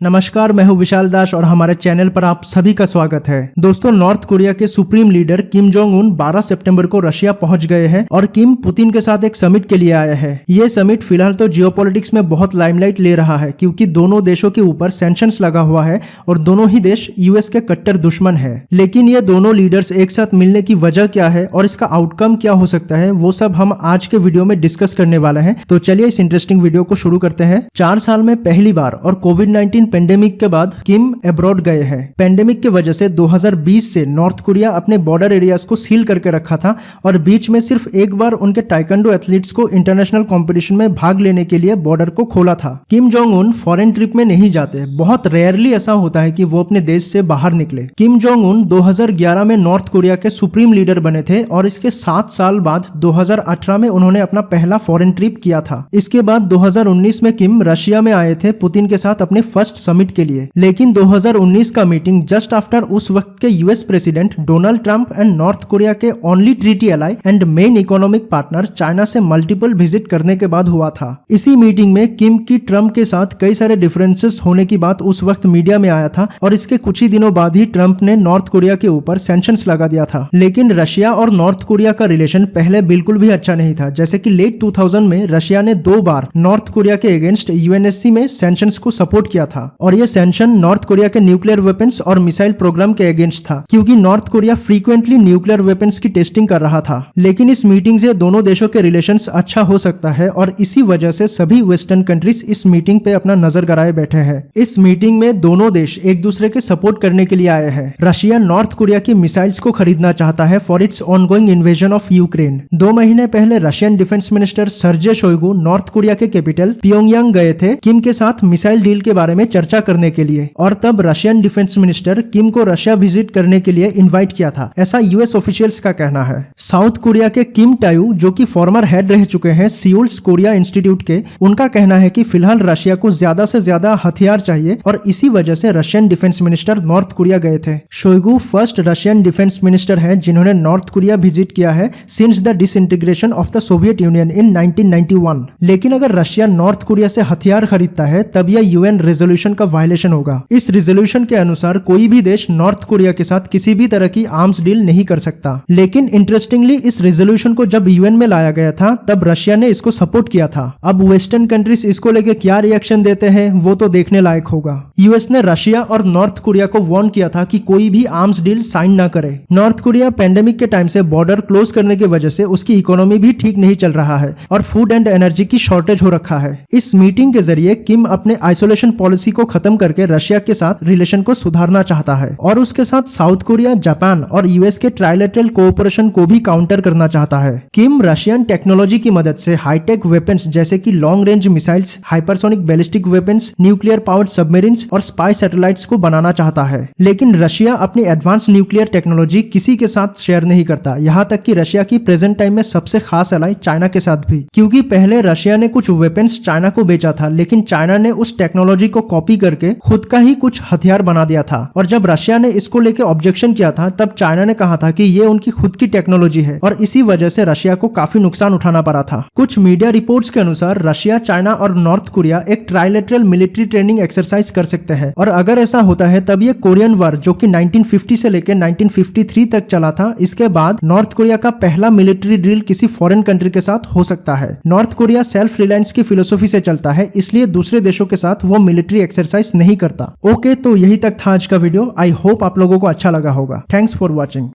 नमस्कार, मैं हूं विशाल दास और हमारे चैनल पर आप सभी का स्वागत है। दोस्तों, नॉर्थ कोरिया के supreme leader Kim Jong Un 12 सितंबर को रशिया पहुंच गए हैं और किम पुतिन के साथ एक समिट के लिए आए हैं। ये समिट फिलहाल तो जियोपॉलिटिक्स में बहुत लाइमलाइट ले रहा है क्योंकि दोनों देशों के ऊपर सैंक्शंस लगा हुआ है और दोनों ही देश यूएस के कट्टर दुश्मन है। लेकिन ये दोनों लीडर्स एक साथ मिलने की वजह क्या है और इसका आउटकम क्या हो सकता है, वो सब हम आज के वीडियो में डिस्कस करने वाले हैं। तो चलिए इस इंटरेस्टिंग वीडियो को शुरू करते हैं। 4 साल में पहली बार और कोविड-19 पेंडेमिक के बाद किम अब्रॉड गए हैं। पेंडेमिक की वजह से 2020 से नॉर्थ कोरिया अपने बॉर्डर एरियाज को सील करके रखा था और बीच में सिर्फ एक बार उनके टाइकोंडो एथलीट्स को इंटरनेशनल कंपटीशन में भाग लेने के लिए बॉर्डर को खोला था। Kim Jong Un foreign trip में नहीं जाते, बहुत रेयरली ऐसा होता है कि वो अपने देश से बाहर निकले। किम जोंग उन 2011 में नॉर्थ कोरिया के सुप्रीम लीडर बने थे और इसके 7 साल बाद 2018 में उन्होंने अपना पहला फॉरेन ट्रिप किया था। इसके बाद 2019 में किम रशिया में आए थे पुतिन के साथ अपने फर्स्ट समिट के लिए। लेकिन 2019 का मीटिंग जस्ट आफ्टर उस वक्त के US president Donald Trump and North Korea के only treaty ally and main economic partner China से मल्टीपल विजिट करने के बाद हुआ था। इसी मीटिंग में किम की ट्रंप के साथ कई सारे डिफरेंसेस होने की बात उस वक्त मीडिया में आया था और इसके कुछ ही दिनों बाद ही ट्रंप ने नॉर्थ कोरिया के ऊपर सैंक्शंस लगा दिया था। लेकिन रशिया और नॉर्थ कोरिया का रिलेशन पहले बिल्कुल भी अच्छा नहीं था। जैसे कि लेट 2000 में रशिया ने 2 बार नॉर्थ कोरिया के अगेंस्ट यूएनएससी में सैंक्शंस को सपोर्ट किया था और ये सैंक्शन नॉर्थ कोरिया के न्यूक्लियर वेपन्स और मिसाइल प्रोग्राम के अगेंस्ट था क्योंकि north Korea frequently nuclear weapons की टेस्टिंग कर रहा था। लेकिन इस मीटिंग से दोनों देशों के रिलेशंस अच्छा हो सकता है और इसी वजह से सभी वेस्टर्न कंट्रीज इस मीटिंग पे अपना नजर गड़ाए बैठे हैं। इस मीटिंग में दोनों देश एक दूसरे के सपोर्ट करने के लिए आए हैं। रशिया नॉर्थ कोरिया की मिसाइल्स को खरीदना चाहता है for its ongoing invasion of Ukraine. 2 महीने पहले Russian defence minister Sergey Shoigu north Korea के कैपिटल पियोंगयांग गए थे किम के साथ मिसाइल डील के बारे में चर्चा करने के लिए और तब रशियन डिफेंस मिनिस्टर किम को रशिया विजिट करने के लिए इनवाइट किया था, ऐसा यूएस ऑफिशियल्स का कहना है। साउथ कोरिया के किम टायू जो कि फॉर्मर हेड रह चुके हैं सियोल्स कोरिया इंस्टीट्यूट के, उनका कहना है कि फिलहाल रशिया को ज्यादा से ज्यादा हथियार चाहिए और इसी वजह से Russian defence minister North Korea गए थे। Shoigu first Russian defence minister है जिन्होंने नॉर्थ कोरिया विजिट किया है since the disintegration of the Soviet Union in 1991। लेकिन अगर रशिया नॉर्थ कोरिया से हथियार खरीदता है तब यह यूएन रेजोल्यूशन का वायलेशन होगा। इस रेजोल्यूशन के अनुसार कोई भी देश नॉर्थ कोरिया के साथ किसी भी तरह की आर्म्स डील नहीं कर सकता। लेकिन इंटरेस्टिंगली इस रेजोल्यूशन को जब यूएन में लाया गया था तब रशिया ने इसको सपोर्ट किया था। अब वेस्टर्न कंट्रीज इसको लेके क्या रिएक्शन देते हैं वो तो देखने लायक होगा। यूएस ने रशिया और नॉर्थ कोरिया को वार्न किया था कि कोई भी आर्म्स डील साइन ना करे। नॉर्थ कोरिया पेंडेमिक के टाइम से बॉर्डर क्लोज करने की वजह से उसकी इकोनॉमी भी ठीक नहीं चल रहा है और फूड एंड एनर्जी की शॉर्टेज हो रखा है। इस मीटिंग के जरिए किम अपने आइसोलेशन पॉलिसी को खत्म करके रशिया के साथ रिलेशन को सुधारना चाहता है और उसके साथ साउथ कोरिया, जापान और यूएस के ट्राइलेटरल कोऑपरेशन को भी काउंटर करना चाहता है। किम रशियन टेक्नोलॉजी की मदद से हाईटेक वेपन्स जैसे कि long range missiles, hypersonic ballistic weapons, nuclear powered submarines और स्पाई सैटेलाइट्स को बनाना चाहता है। लेकिन रशिया अपनी एडवांस न्यूक्लियर टेक्नोलॉजी किसी के साथ शेयर नहीं करता, यहाँ तक कि रशिया की प्रेजेंट टाइम में सबसे खास अलाई चाइना के साथ भी, क्योंकि पहले रशिया ने कुछ वेपन्स चाइना को बेचा था लेकिन चाइना ने उस टेक्नोलॉजी को कॉपी करके खुद का ही कुछ हथियार बना दिया था और जब रशिया ने इसको लेके ऑब्जेक्शन किया था तब चाइना ने कहा था कि ये उनकी खुद की टेक्नोलॉजी है और इसी वजह से रशिया को काफी नुकसान उठाना पड़ा था। कुछ मीडिया रिपोर्ट्स के अनुसार रशिया, चाइना और नॉर्थ कोरिया एक ट्राइलेटरल मिलिट्री ट्रेनिंग एक्सरसाइज कर सकते हैं और अगर ऐसा होता है तब ये कोरियन वार जो कि 1950 से लेकर 1953 तक चला था, इसके बाद नॉर्थ कोरिया का पहला मिलिट्री ड्रिल किसी फॉरेन कंट्री के साथ हो सकता है। नॉर्थ कोरिया सेल्फ रिलायंस की फिलोसॉफी से चलता है, इसलिए दूसरे देशों के साथ वो मिलिट्री एक्सरसाइज नहीं करता। ओके, तो यही तक था आज का वीडियो। आई होप आप लोगों को अच्छा लगा होगा। Thanks for watching.